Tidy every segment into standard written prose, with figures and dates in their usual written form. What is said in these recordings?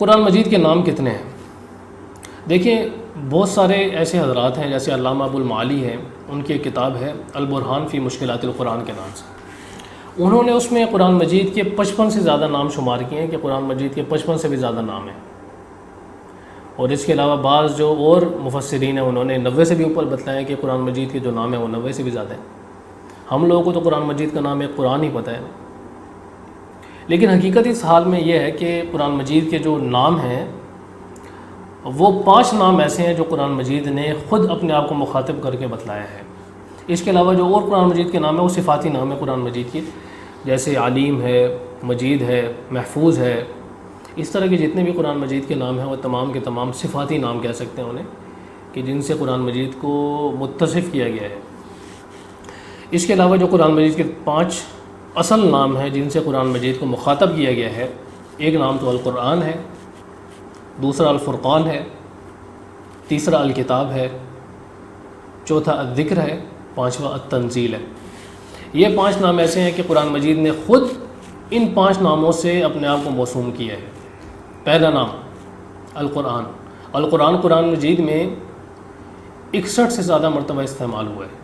قرآن مجید کے نام کتنے ہیں؟ دیکھیں بہت سارے ایسے حضرات ہیں، جیسے علامہ ابو المعالی ہیں، ان کی ایک کتاب ہے البرہان فی مشکلات القرآن کے نام سے، انہوں نے اس میں قرآن مجید کے 55 سے زیادہ نام شمار کیے ہیں کہ قرآن مجید کے 55 سے بھی زیادہ نام ہیں، اور اس کے علاوہ بعض جو اور مفسرین ہیں انہوں نے 90 سے بھی اوپر بتلایا کہ قرآن مجید کے جو نام ہیں وہ 90 سے بھی زیادہ ہیں۔ ہم لوگوں کو تو قرآن مجید کا نام ایک قرآن ہی پتہ ہے، لیکن حقیقت اس حال میں یہ ہے کہ قرآن مجید کے جو نام ہیں وہ 5 نام ایسے ہیں جو قرآن مجید نے خود اپنے آپ کو مخاطب کر کے بتلایا ہے۔ اس کے علاوہ جو اور قرآن مجید کے نام ہیں وہ صفاتی نام ہے قرآن مجید کی، جیسے علیم ہے، مجید ہے، محفوظ ہے، اس طرح کے جتنے بھی قرآن مجید کے نام ہیں وہ تمام کے تمام صفاتی نام کہہ سکتے ہیں انہیں، کہ جن سے قرآن مجید کو متصف کیا گیا ہے۔ اس کے علاوہ جو قرآن مجید کے 5 اصل نام ہیں جن سے قرآن مجید کو مخاطب کیا گیا ہے، ایک نام تو القرآن ہے، دوسرا الفرقان ہے، تیسرا الکتاب ہے، چوتھا الذکر ہے، پانچواں التنزیل ہے۔ یہ 5 نام ایسے ہیں کہ قرآن مجید نے خود ان 5 ناموں سے اپنے آپ کو موسوم کیا ہے۔ پہلا نام القرآن، القرآن قرآن مجید میں 61 سے زیادہ مرتبہ استعمال ہوا ہے۔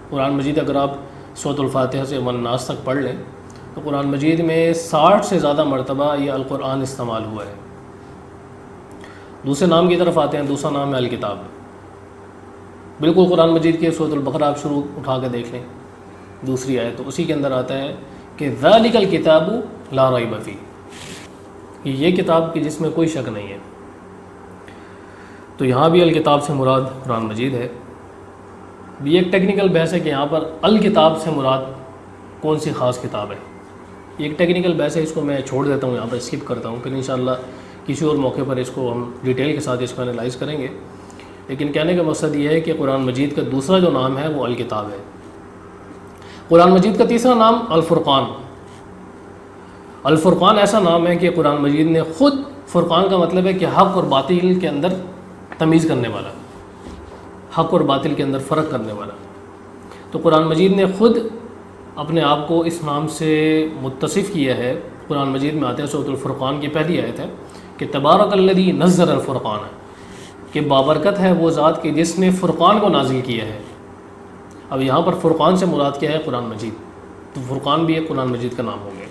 قرآن مجید اگر آپ سورۃ الفاتحہ سے والناس تک پڑھ لیں تو قرآن مجید میں 60 سے زیادہ مرتبہ یہ القرآن استعمال ہوا ہے۔ دوسرے نام کی طرف آتے ہیں، دوسرا نام ہے الکتاب، بالکل قرآن مجید کے سورۃ البقرہ آپ شروع اٹھا کے دیکھ لیں، دوسری آیت تو اسی کے اندر آتا ہے کہ ذالک الکتاب لا ریب فیہ، یہ کتاب کی جس میں کوئی شک نہیں ہے۔ تو یہاں بھی الکتاب سے مراد قرآن مجید ہے۔ بھی ایک ٹیکنیکل بحث ہے کہ یہاں پر الکتاب سے مراد کون سی خاص کتاب ہے، یہ ایک ٹیکنیکل بحث ہے، اس کو میں چھوڑ دیتا ہوں، یہاں پر اسکپ کرتا ہوں، پھر انشاءاللہ کسی اور موقع پر اس کو ہم ڈیٹیل کے ساتھ اس کو انالائز کریں گے۔ لیکن کہنے کا مقصد یہ ہے کہ قرآن مجید کا دوسرا جو نام ہے وہ الکتاب ہے۔ قرآن مجید کا تیسرا نام الفرقان، الفرقان ایسا نام ہے کہ قرآن مجید نے خود، فرقان کا مطلب ہے کہ حق اور باطل کے اندر تمیز کرنے والا، حق اور باطل کے اندر فرق کرنے والا۔ تو قرآن مجید نے خود اپنے آپ کو اس نام سے متصف کیا ہے۔ قرآن مجید میں آتے ہیں، سورۃ الفرقان کی پہلی آیت ہے کہ تبارک الذی نزل الفرقان، کہ بابرکت ہے وہ ذات کہ جس نے فرقان کو نازل کیا ہے۔ اب یہاں پر فرقان سے مراد کیا ہے؟ قرآن مجید، تو فرقان بھی ایک قرآن مجید کا نام ہو گیا۔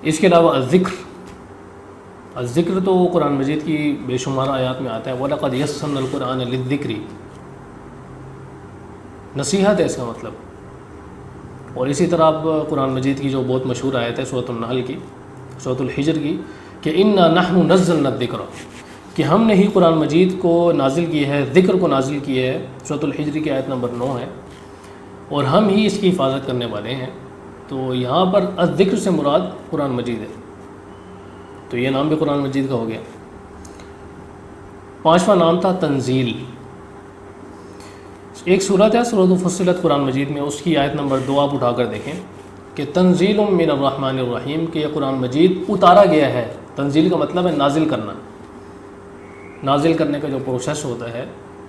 اس کے علاوہ الذکر، الذکر تو قرآن مجید کی بے شمار آیات میں آتا ہے، وَلَقَدْ يَسَّرْنَا الْقُرْآنَ لِلذِّكْرِ، نصیحت ہے اس کا مطلب۔ اور اسی طرح آپ قرآن مجید کی جو بہت مشہور آیت ہے سورۃ النحل کی، سورۃ الحجر کی، کہ اِنَّا نَحْنُ نَزَّلْنَا الذِّكْرَ، کہ ہم نے ہی قرآن مجید کو نازل کیا ہے، ذکر کو نازل کیا ہے، سورۃ الحجر کی آیت نمبر 9 ہے، اور ہم ہی اس کی حفاظت کرنے والے ہیں۔ تو یہاں پر الذکر سے مراد قرآن مجید ہے، تو یہ نام بھی قرآن مجید کا ہو گیا۔ 5واں نام تھا تنزیل۔ ایک سورت ہے سورۃ فصلت قرآن مجید میں، اس کی آیت نمبر 2 آپ اٹھا کر دیکھیں کہ تنزیل من الرحمن الرحیم، کہ یہ قرآن مجید اتارا گیا ہے۔ تنزیل کا مطلب ہے نازل کرنا، نازل کرنے کا جو پروسیس ہوتا ہے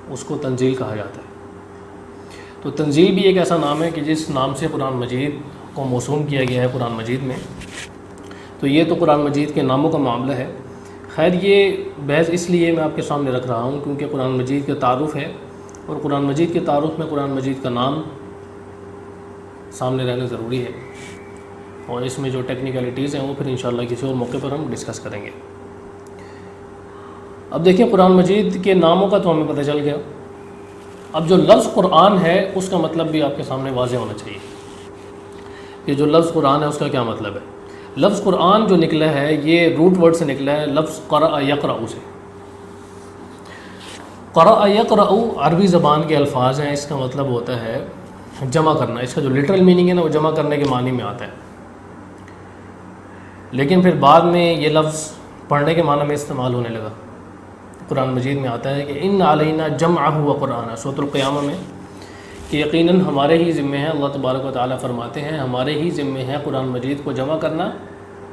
اس کو تنزیل کہا جاتا ہے۔ تو تنزیل بھی ایک ایسا نام ہے کہ جس نام سے قرآن مجید کو موسوم کیا گیا ہے قرآن مجید میں۔ تو یہ تو قرآن مجید کے ناموں کا معاملہ ہے۔ خیر یہ بحث اس لیے میں آپ کے سامنے رکھ رہا ہوں کیونکہ قرآن مجید کا تعارف ہے، اور قرآن مجید کے تعارف میں قرآن مجید کا نام سامنے رہنا ضروری ہے، اور اس میں جو ٹیکنیکلٹیز ہیں وہ پھر انشاءاللہ کسی اور موقع پر ہم ڈسکس کریں گے۔ اب دیکھیں قرآن مجید کے ناموں کا تو ہمیں پتہ چل گیا، اب جو لفظ قرآن ہے اس کا مطلب بھی آپ کے سامنے واضح ہونا چاہیے کہ جو لفظ قرآن ہے اس کا کیا مطلب ہے۔ لفظ قرآن جو نکلا ہے یہ روٹ ورڈ سے نکلا ہے، لفظ قرأ یقرأ سے۔ قرأ یقرأ عربی زبان کے الفاظ ہیں، اس کا مطلب ہوتا ہے جمع کرنا، اس کا جو لٹرل میننگ ہے نا وہ جمع کرنے کے معنی میں آتا ہے، لیکن پھر بعد میں یہ لفظ پڑھنے کے معنی میں استعمال ہونے لگا۔ قرآن مجید میں آتا ہے کہ ان علینا جمعہ و قرآن، سورۃ القیامہ میں، کہ یقیناً ہمارے ہی ذمہ ہے، اللہ تبارک و تعالیٰ فرماتے ہیں ہمارے ہی ذمہ ہے قرآن مجید کو جمع کرنا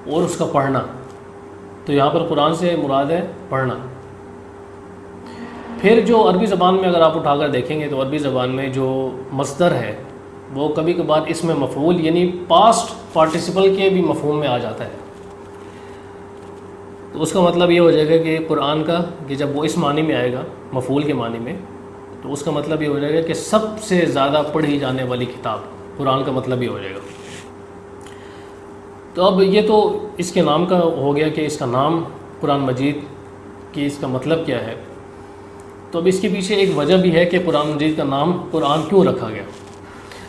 اور اس کا پڑھنا۔ تو یہاں پر قرآن سے مراد ہے پڑھنا۔ پھر جو عربی زبان میں اگر آپ اٹھا کر دیکھیں گے تو عربی زبان میں جو مصدر ہے وہ کبھی کبھار اس میں مفعول یعنی پاسٹ پارٹیسپل کے بھی مفہوم میں آ جاتا ہے۔ تو اس کا مطلب یہ ہو جائے گا کہ قرآن کا کہ جب وہ اس معنی میں آئے گا مفعول کے معنی میں تو اس کا مطلب یہ ہو جائے گا کہ سب سے زیادہ پڑھی جانے والی کتاب قرآن کا مطلب یہ ہو جائے گا۔ تو اب یہ تو اس کے نام کا ہو گیا کہ اس کا نام قرآن مجید کہ اس کا مطلب کیا ہے۔ تو اب اس کے پیچھے ایک وجہ بھی ہے کہ قرآن مجید کا نام قرآن کیوں رکھا گیا۔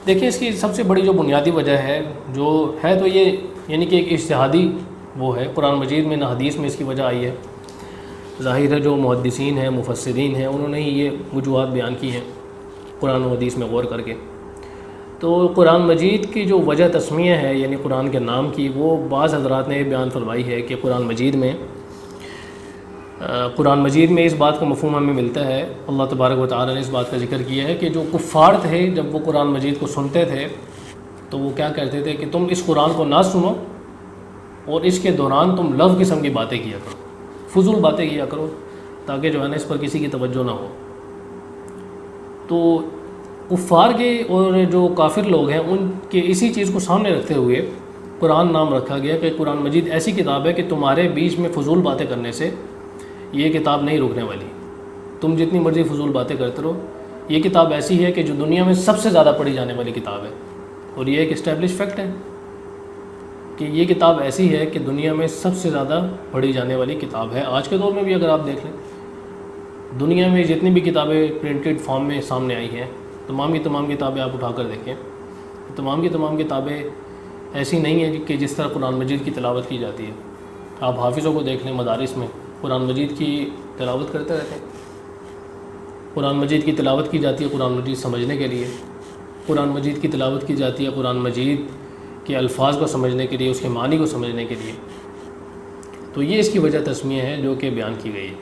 دیکھیں اس کی سب سے بڑی جو بنیادی وجہ ہے جو ہے تو یہ یعنی کہ ایک اجتہادی وہ ہے، قرآن مجید میں نہ حدیث میں اس کی وجہ آئی ہے، ظاہر ہے جو محدثین ہیں مفسرین ہیں انہوں نے ہی یہ وجوہات بیان کی ہیں قرآن و حدیث میں غور کر کے۔ تو قرآن مجید کی جو وجہ تسمیہ ہے یعنی قرآن کے نام کی، وہ بعض حضرات نے یہ بیان فرمائی ہے کہ قرآن مجید میں اس بات کا مفہوم ہمیں ملتا ہے، اللہ تبارک و تعالی نے اس بات کا ذکر کیا ہے کہ جو کفار تھے جب وہ قرآن مجید کو سنتے تھے تو وہ کیا کہتے تھے کہ تم اس قرآن کو نہ سنو اور اس کے دوران تم لو قسم کی باتیں کیا کرو، فضول باتیں کیا کرو تاکہ جو ہے نا اس پر کسی کی توجہ نہ ہو۔ تو کفار کے اور جو کافر لوگ ہیں ان کے اسی چیز کو سامنے رکھتے ہوئے قرآن نام رکھا گیا کہ قرآن مجید ایسی کتاب ہے کہ تمہارے بیچ میں فضول باتیں کرنے سے یہ کتاب نہیں رکنے والی، تم جتنی مرضی فضول باتیں کرتے رہو۔ یہ کتاب ایسی ہے کہ جو دنیا میں سب سے زیادہ پڑھی جانے والی کتاب ہے، اور یہ ایک اسٹیبلش فیکٹ ہے کہ یہ کتاب ایسی ہے کہ دنیا میں سب سے زیادہ پڑھی جانے والی کتاب ہے۔ آج کے دور میں بھی اگر آپ دیکھ لیں دنیا میں جتنی بھی کتابیں پرنٹڈ فارم میں سامنے آئی ہیں تمام کتابیں آپ اٹھا کر دیکھیں، تمام کتابیں ایسی نہیں ہیں کہ جس طرح قرآن مجید کی تلاوت کی جاتی ہے۔ آپ حافظوں کو دیکھ لیں مدارس میں قرآن مجید کی تلاوت کرتے رہتے ہیں، قرآن مجید کی تلاوت کی جاتی ہے قرآن مجید سمجھنے کے لیے، قرآن مجید کی تلاوت کی جاتی ہے قرآن مجید کے الفاظ کو سمجھنے کے لیے، اس کے معنی کو سمجھنے کے لیے۔ تو یہ اس کی وجہ تسمیہ ہے جو کہ بیان کی گئی ہے۔